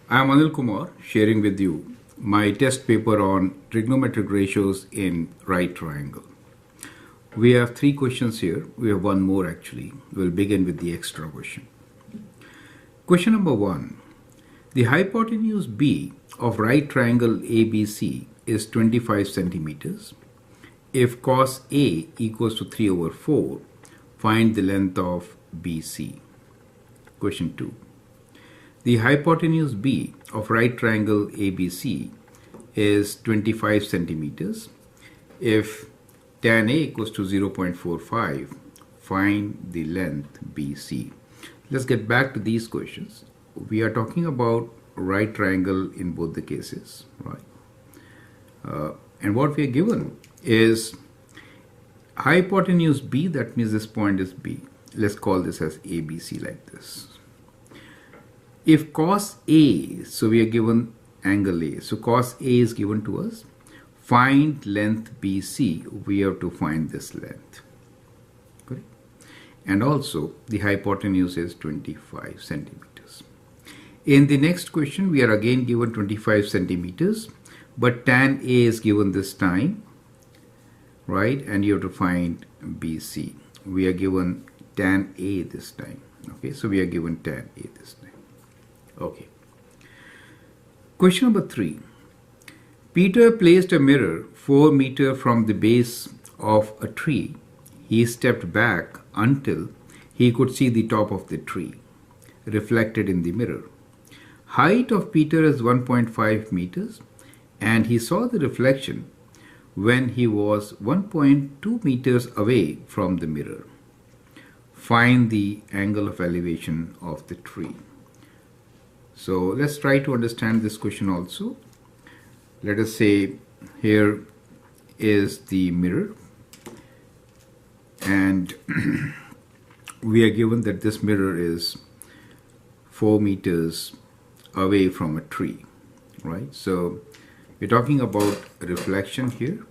I am Anil Kumar sharing with you my test paper on trigonometric ratios in right triangle. We have three questions here. We have one more actually. We'll begin with the extra question. Question number 1. The hypotenuse B of right triangle ABC is 25 centimeters. If cos A equals to 3 over 4, find the length of BC. Question 2. The hypotenuse B of right triangle ABC is 25 centimeters. If tan A equals to 0.45, find the length BC. Let's get back to these questions. We are talking about right triangle in both the cases, right? And what we are given is hypotenuse B, that means this point is B. Let's call this as ABC like this. If cos A, so we are given angle A, so cos A is given to us, find length BC, we have to find this length. Correct? And also the hypotenuse is 25 centimeters. In the next question, we are again given 25 centimeters, but tan A is given this time, right? And you have to find BC. We are given tan A this time. Okay, so we are given tan A this time. Okay. Question number 3. Peter placed a mirror 4 meters from the base of a tree. He stepped back until he could see the top of the tree reflected in the mirror. Height of Peter is 1.5 meters and he saw the reflection when he was 1.2 meters away from the mirror. Find the angle of elevation of the tree. So let's try to understand this question also. Let us say here is the mirror and we are given that this mirror is 4 meters away from a tree, right? So we're talking about reflection here.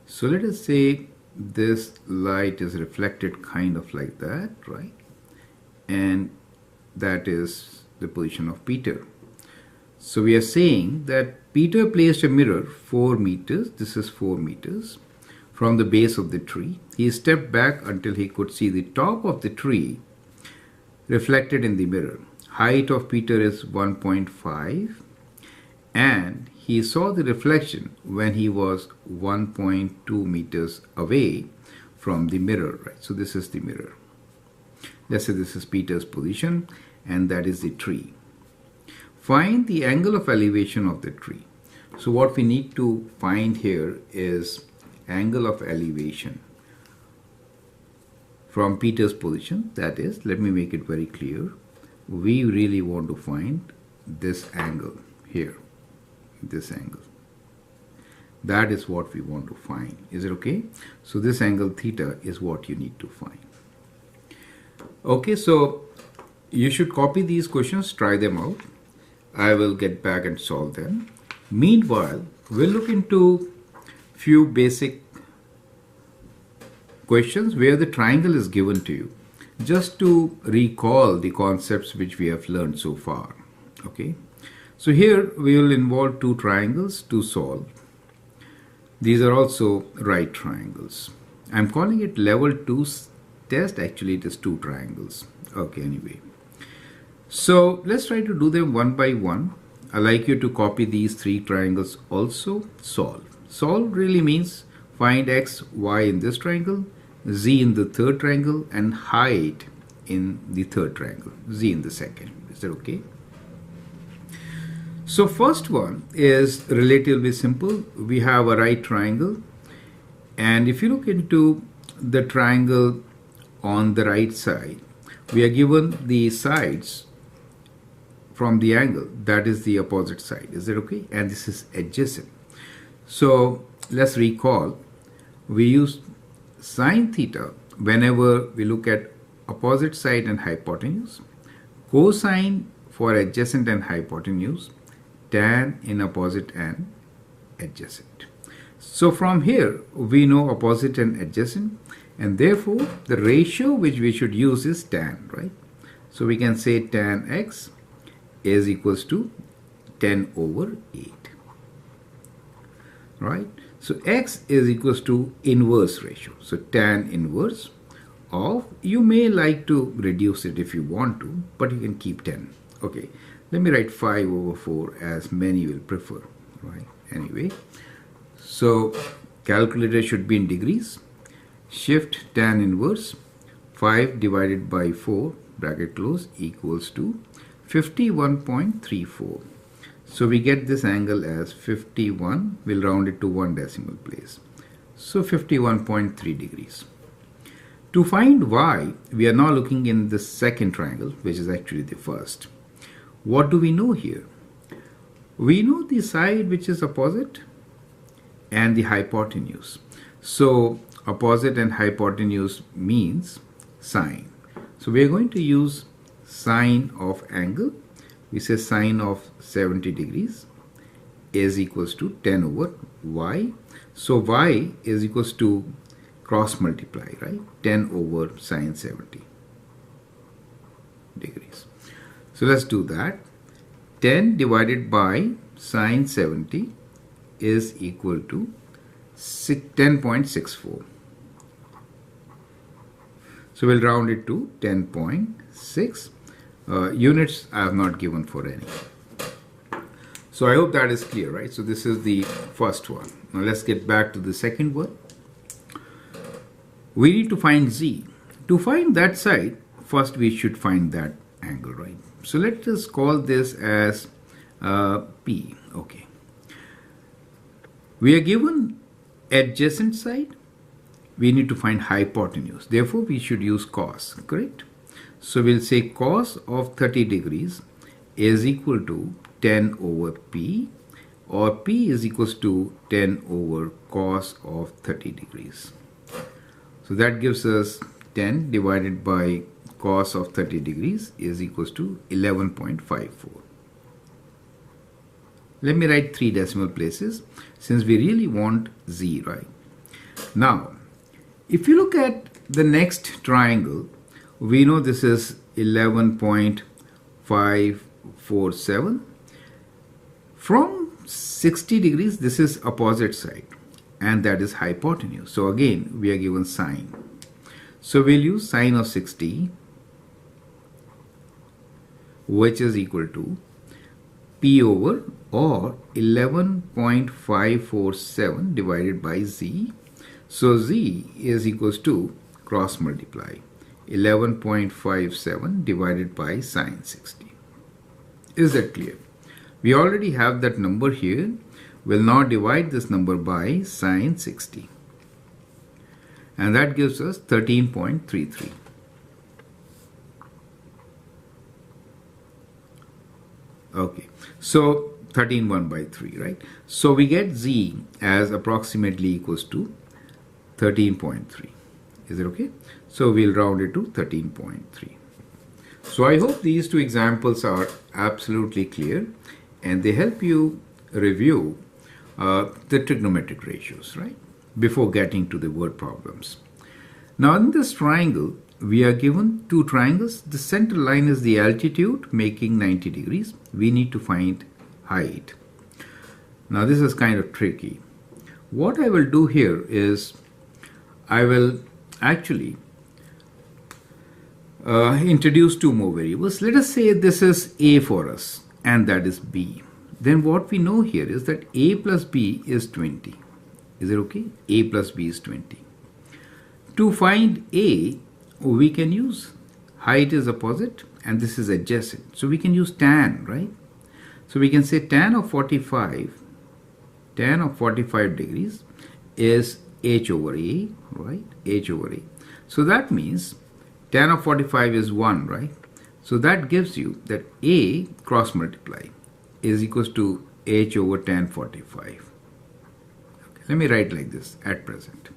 So let us say this light is reflected kind of like that, right? And that is the position of Peter. So we are saying that Peter placed a mirror 4 meters, this is 4 meters, from the base of the tree. He stepped back until he could see the top of the tree reflected in the mirror. Height of Peter is 1.5 and he saw the reflection when he was 1.2 meters away from the mirror, right? So this is the mirror. Let's say this is Peter's position and that is the tree. Find the angle of elevation of the tree. So what we need to find here is angle of elevation from Peter's position. That is, let me make it very clear. We really want to find this angle here, this angle. That is what we want to find. Is it okay? So this angle theta is what you need to find. Okay, so you should copy these questions, try them out. I will get back and solve them. Meanwhile, we'll look into few basic questions where the triangle is given to you, just to recall the concepts which we have learned so far. Okay, so here we will involve two triangles to solve. These are also right triangles. I'm calling it level 2 test. Actually, it is two triangles. Okay, anyway. So let's try to do them one by one. I like you to copy these three triangles also. Solve. Solve really means find x, y in this triangle, z in the third triangle, and height in the third triangle, z in the second. Is that okay? So first one is relatively simple. We have a right triangle, and if you look into the triangle on the right side, we are given the sides from the angle, that is the opposite side. Is that okay? And this is adjacent. So let's recall, we use sine theta whenever we look at opposite side and hypotenuse, cosine for adjacent and hypotenuse, tan in opposite and adjacent. So from here we know opposite and adjacent, and therefore the ratio which we should use is tan, right? So we can say tan x is equals to 10 over 8. Right? So x is equals to inverse ratio. So tan inverse of, you may like to reduce it if you want to, but you can keep 10. Okay, let me write 5 over 4 as many will prefer. Right? Anyway, so calculator should be in degrees. Shift tan inverse 5 divided by 4 bracket close equals to 51.34. So we get this angle as 51, we'll round it to 1 decimal place. So 51.3 degrees. To find y, we are now looking in the second triangle, which is actually the first. What do we know here? We know the side which is opposite and the hypotenuse. So opposite and hypotenuse means sine. So we are going to use sine of angle. We say sine of 70 degrees is equals to 10 over y. So y is equals to cross multiply, right? 10 over sine 70 degrees. So let's do that. 10 divided by sine 70 is equal to 10.64. So we'll round it to 10.6. Units I have not given for any. So I hope that is clear, right? So this is the first one. Now let's get back to the second one. We need to find z. To find that side, first we should find that angle, right? So let us call this as P. Okay. We are given adjacent side. We need to find hypotenuse. Therefore, we should use cos, correct? So we'll say cos of 30 degrees is equal to 10 over P, or P is equals to 10 over cos of 30 degrees. So that gives us 10 divided by cos of 30 degrees is equals to 11.54. Let me write 3 decimal places since we really want z, right? Now, if you look at the next triangle, we know this is 11.547. From 60 degrees, this is opposite side, and that is hypotenuse. So again, we are given sine. So we'll use sine of 60, which is equal to P over, or 11.547 divided by z. So z is equals to cross multiply 11.57 divided by sine 60. Is that clear? We already have that number here. We'll now divide this number by sine 60. And that gives us 13.33. Okay, so 13 by 3, right? So we get z as approximately equals to 13.3. Is it okay? So we'll round it to 13.3. So I hope these two examples are absolutely clear and they help you review the trigonometric ratios, right? Before getting to the word problems. Now in this triangle, we are given two triangles. The center line is the altitude making 90 degrees. We need to find height. Now this is kind of tricky. What I will do here is I will actually introduce two more variables. Let us say this is A for us and that is B. Then what we know here is that A plus B is 20. Is it okay? A plus B is 20. To find A, we can use height is opposite and this is adjacent. So we can use tan, right? So we can say tan of 45 degrees is h over a, right? H over a. So that means tan of 45 is 1, right? So that gives you that a cross multiply is equals to h over tan 45. Okay, let me write like this at present.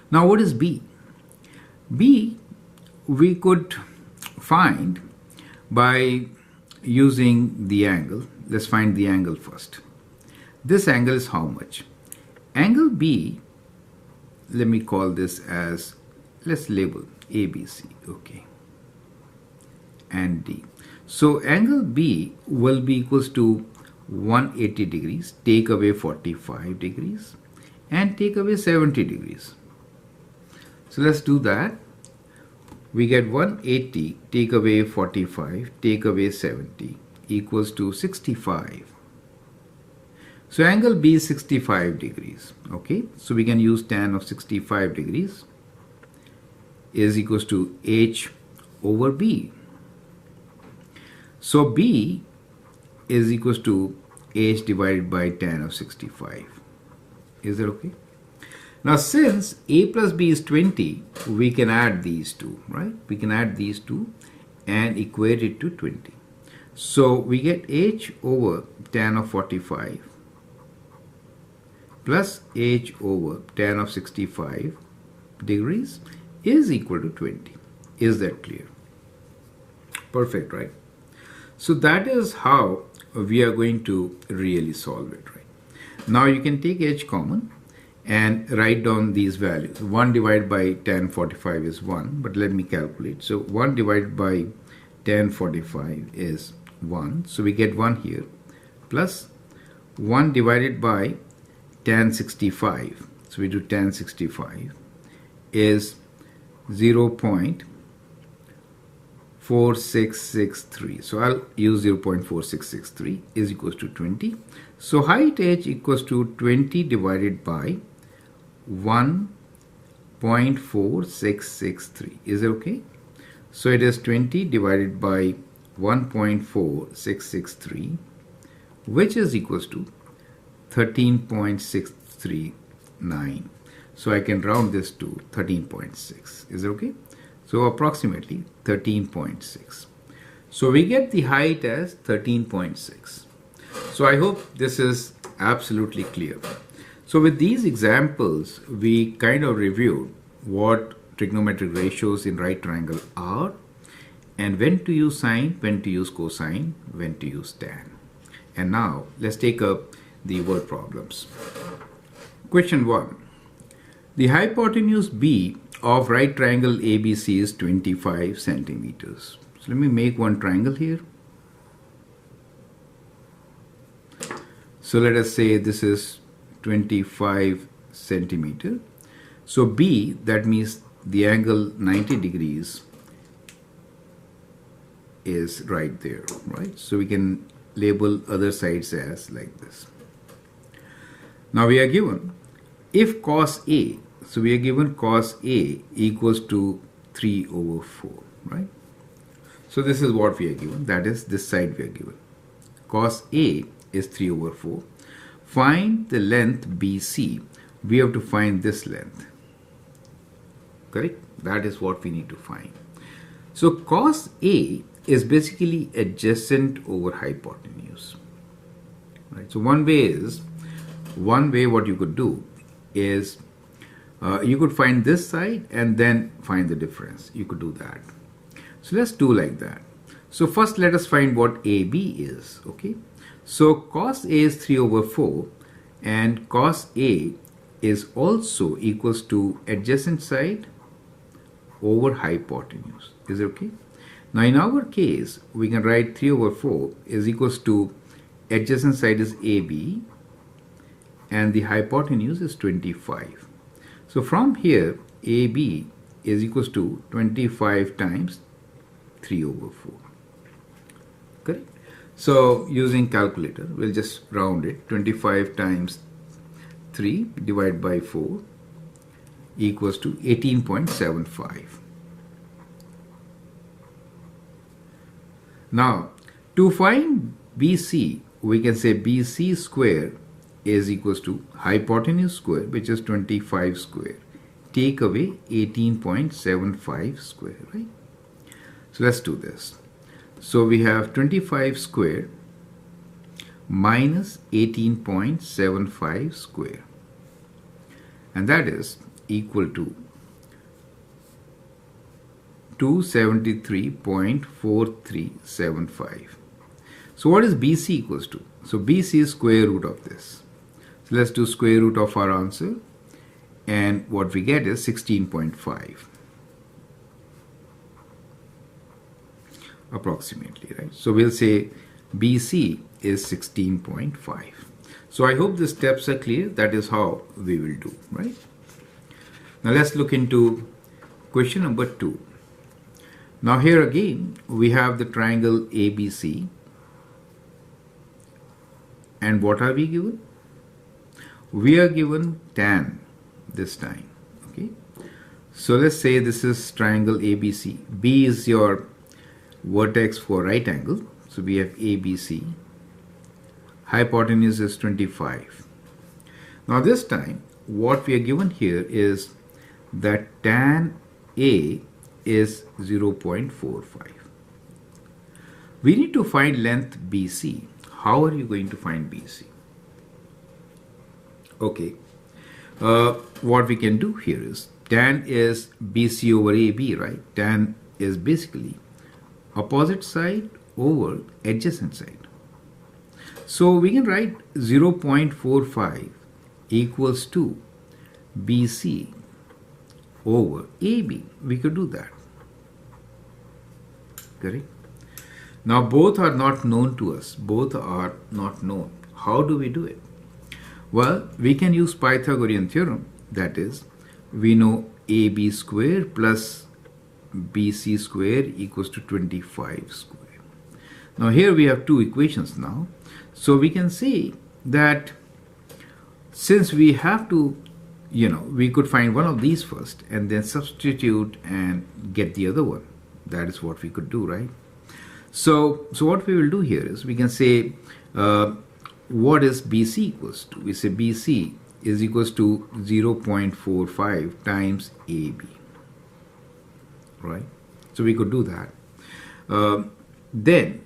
Now what is b? B we could find by using the angle. Let's find the angle first. This angle is how much? Angle B, let me call this as, let's label ABC, okay, and D. So angle B will be equals to 180 degrees, take away 45 degrees and take away 70 degrees. So let's do that. We get 180, take away 45, take away 70 equals to 65. So angle B is 65 degrees. Okay, so we can use tan of 65 degrees is equals to H over B. So B is equals to H divided by tan of 65. Is that okay? Now since A plus B is 20, we can add these two, right? We can add these two and equate it to 20. So we get H over tan of 45 plus H over tan of 65 degrees is equal to 20. Is that clear? Perfect, right? So that is how we are going to really solve it, right? Now you can take H common and write down these values. 1 divided by tan 45 is 1, but let me calculate. So 1 divided by tan 45 is 1. So we get 1 here plus 1 divided by tan 65. So we do tan 65 is 0.4663. So I'll use 0.4663 is equals to 20. So height H equals to 20 divided by 1.4663. Is it okay? So it is 20 divided by 1.4663, which is equals to 13.639. So I can round this to 13.6. Is it okay? So approximately 13.6. So we get the height as 13.6. So I hope this is absolutely clear. So with these examples, we kind of reviewed what trigonometric ratios in right triangle are and when to use sine, when to use cosine, when to use tan. And now let's take up the word problems. Question 1. The hypotenuse B of right triangle ABC is 25 centimeters. So let me make one triangle here. So let us say this is 25 centimeter. So B, that means the angle 90 degrees is right there, right? So we can label other sides as like this. Now we are given if cos A, so we are given cos A equals to 3 over 4, right? So this is what we are given, that is this side we are given. Cos A is 3 over 4. Find the length BC. We have to find this length. Correct? That is what we need to find. So cos A is basically adjacent over hypotenuse. Right? So one way what you could do is you could find this side and then find the difference. You could do that. So let's do like that. So first let us find what AB is. Okay. So cos A is 3 over 4 and cos A is also equals to adjacent side over hypotenuse. Is it okay? Now in our case, we can write 3 over 4 is equals to adjacent side is AB and the hypotenuse is 25. So from here, AB is equals to 25 times 3 over 4. Correct? So using calculator, we'll just round it. 25 times 3 divided by 4 equals to 18.75. Now, to find BC, we can say BC square is equals to hypotenuse square, which is 25 square. Take away 18.75 square, right? So let's do this. So we have 25 square minus 18.75 square. And that is equal to 273.4375. So what is BC equals to? So BC is square root of this. So let's do square root of our answer. And what we get is 16.5. approximately, right? So we'll say BC is 16.5. So I hope the steps are clear. That is how we will do, right? Now let's look into question number 2. Now here again, we have the triangle ABC. And what are we given? We are given tan this time, okay? So let's say this is triangle ABC. B is your vertex for right angle. So we have ABC. Hypotenuse is 25. Now this time, what we are given here is that tan A is 0.45. We need to find length BC. How are you going to find BC? Okay, what we can do here is tan is BC over AB, right? Tan is basically opposite side over adjacent side. So we can write 0.45 equals to BC over AB. We could do that. Correct? Now both are not known to us. Both are not known. How do we do it? Well, we can use Pythagorean theorem. That is, we know AB square plus BC square equals to 25 square. Now here we have two equations now. So we can say that since we have to, we could find one of these first and then substitute and get the other one. That is what we could do, right? So what we will do here is we can say what is BC equals to? We say BC is equals to 0.45 times AB, right? So we could do that. Then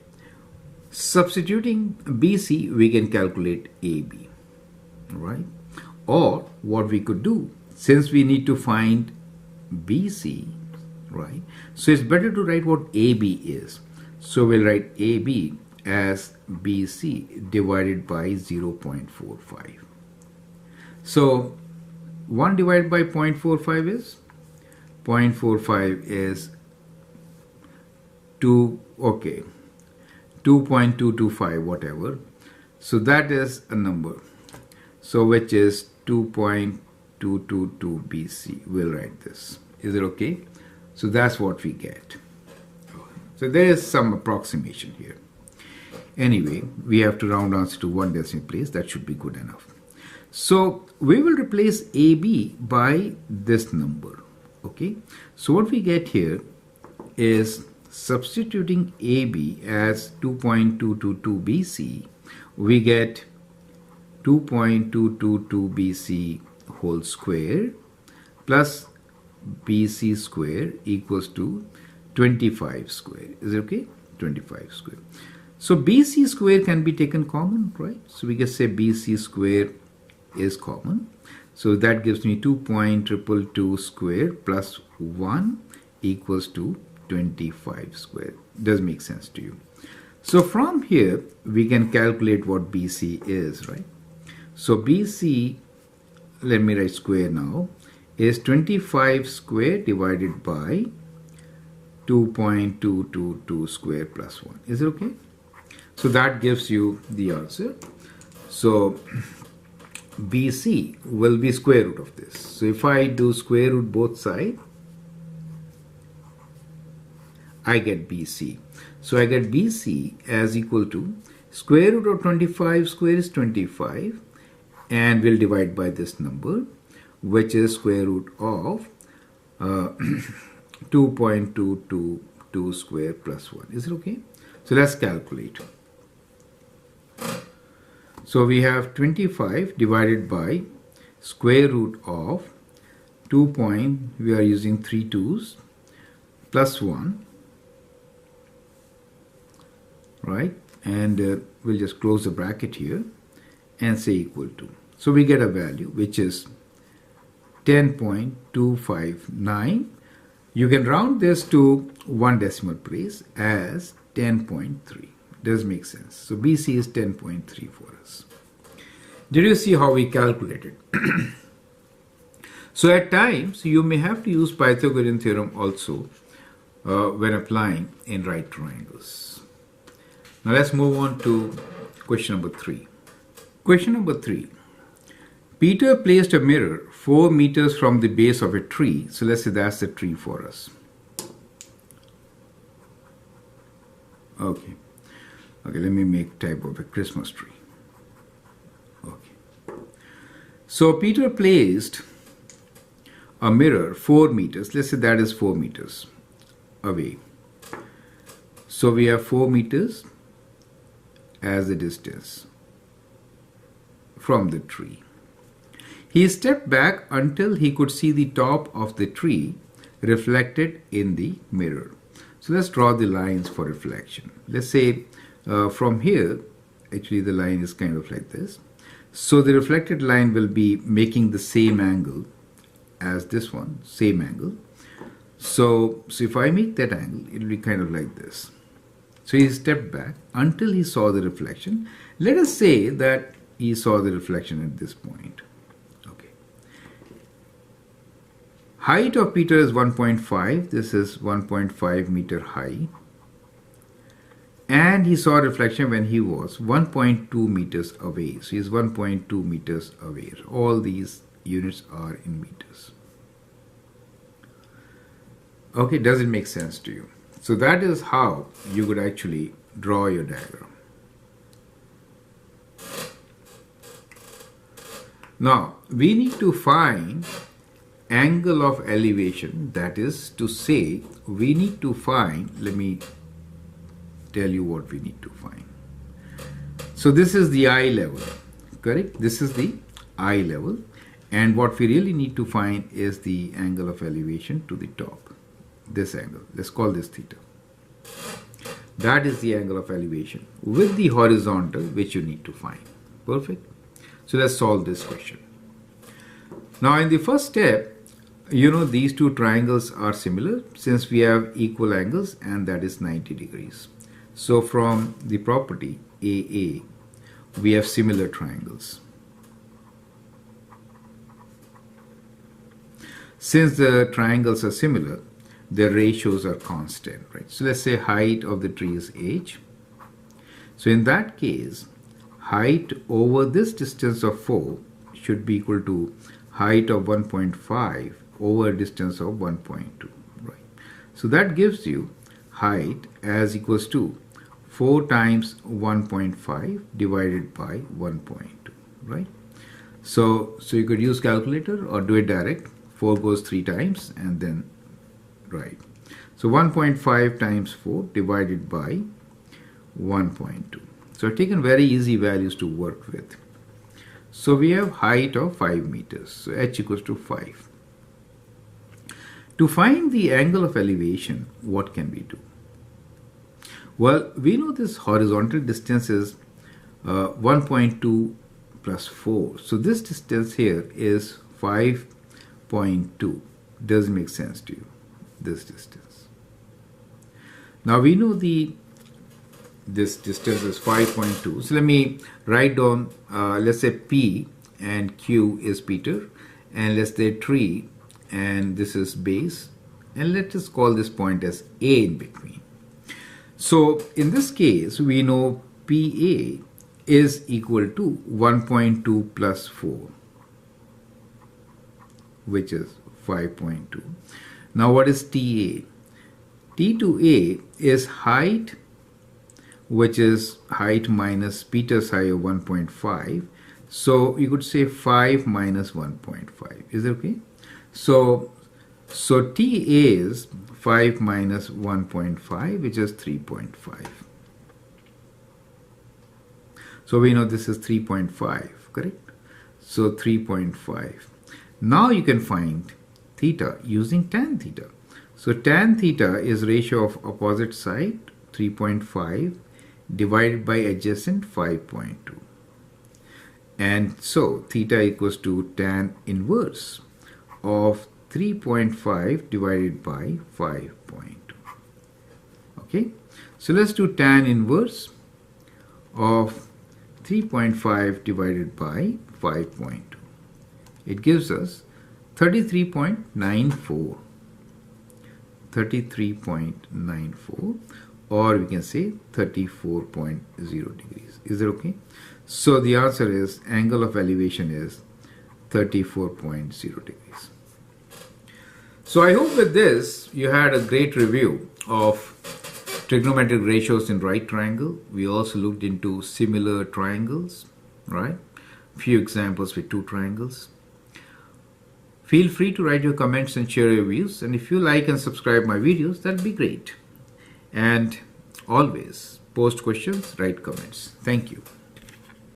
substituting BC, we can calculate AB, right? Or what we could do, since we need to find BC, right? So it's better to write what AB is. So we'll write AB as BC divided by 0.45. So 1 divided by 0.45 is? 0.45 is 2.225, whatever. So that is a number. So which is 2.222 BC. We'll write this. Is it okay? So that's what we get. So there is some approximation here. Anyway, we have to round answer to one decimal place. That should be good enough. So we will replace AB by this number. Okay. So what we get here is substituting AB as 2.222 BC. We get 2.222 BC whole square plus BC square equals to 25 square. Is it okay? 25 square. So BC square can be taken common, right? So we can say BC square is common. So that gives me 2.222 square plus 1 equals to 25 square. Does make sense to you? So from here, we can calculate what BC is, right? So BC, let me write square now, is 25 square divided by 2.222 square plus 1. Is it okay? So that gives you the answer. So BC will be square root of this. So if I do square root both sides, I get BC. So I get BC as equal to square root of 25 square is 25, and we'll divide by this number, which is square root of 2.222 square plus 1. Is it okay? So let's calculate. So we have 25 divided by square root of 2. We are using 3 2's plus 1, right? And we'll just close the bracket here and say equal to. So we get a value which is 10.259. You can round this to one decimal place as 10.3. Does make sense. So BC is 10.3 for us. Did you see how we calculated? So at times you may have to use Pythagorean theorem also when applying in right triangles. Now let's move on to question number 3. Question number 3. Peter placed a mirror 4 meters from the base of a tree. So let's say that's the tree for us. Okay, let me make type of a Christmas tree. Okay. So Peter placed a mirror 4 meters. Let's say that is 4 meters away. So we have 4 meters as the distance from the tree. He stepped back until he could see the top of the tree reflected in the mirror. So let's draw the lines for reflection. Let's say from here, actually the line is kind of like this. So the reflected line will be making the same angle as this one, same angle. So if I make that angle, it will be kind of like this. So he stepped back until he saw the reflection. Let us say that he saw the reflection at this point. Okay. Height of Peter is 1.5. This is 1.5 meter high. And he saw reflection when he was 1.2 meters away. So he is 1.2 meters away. All these units are in meters. Okay, does it make sense to you? So that is how you could actually draw your diagram. Now, we need to find angle of elevation. That is to say, we need to find, let me tell you what we need to find. So this is the eye level, correct? This is the eye level. And what we really need to find is the angle of elevation to the top. This angle, let's call this theta. That is the angle of elevation with the horizontal which you need to find. Perfect. So let's solve this question. Now in the first step, you know these two triangles are similar since we have equal angles, and that is 90 degrees. So from the property AA, we have similar triangles. Since the triangles are similar, their ratios are constant, right? So let's say height of the tree is h. So in that case, height over this distance of 4 should be equal to height of 1.5 over distance of 1.2, right? So that gives you height as equals to 4 times 1.5 divided by 1.2, right? So you could use calculator or do it direct. 4 goes 3 times and then right. So 1.5 times 4 divided by 1.2. So I've taken very easy values to work with. So we have height of 5 meters. So h equals to 5. To find the angle of elevation, what can we do? Well, we know this horizontal distance is 1.2 plus 4. So this distance here is 5.2. Does it make sense to you? This distance. Now we know this distance is 5.2. So let me write down, let's say P and Q is Peter, and let's say tree, and this is base, and let us call this point as A in between. So in this case, we know PA is equal to 1.2 plus 4, which is 5.2. Now what is TA? T to A is height, which is height minus Peter's height of 1.5. So you could say 5 minus 1.5. Is it okay? So TA is 5 minus 1.5, which is 3.5. So we know this is 3.5, correct? So 3.5. Now you can find theta using tan theta. So tan theta is ratio of opposite side 3.5 divided by adjacent 5.2. And so theta equals to tan inverse of 3.5 divided by 5.2. Okay, so let's do tan inverse of 3.5 divided by 5.2. It gives us 33.94. 33.94, or we can say 34.0 degrees. Is that okay? So the answer is angle of elevation is 34.0 degrees. So I hope with this you had a great review of trigonometric ratios in right triangle. We also looked into similar triangles, right? Few examples with two triangles. Feel free to write your comments and share your views, and if you like and subscribe my videos, that'd be great. And always post questions, write comments. Thank you.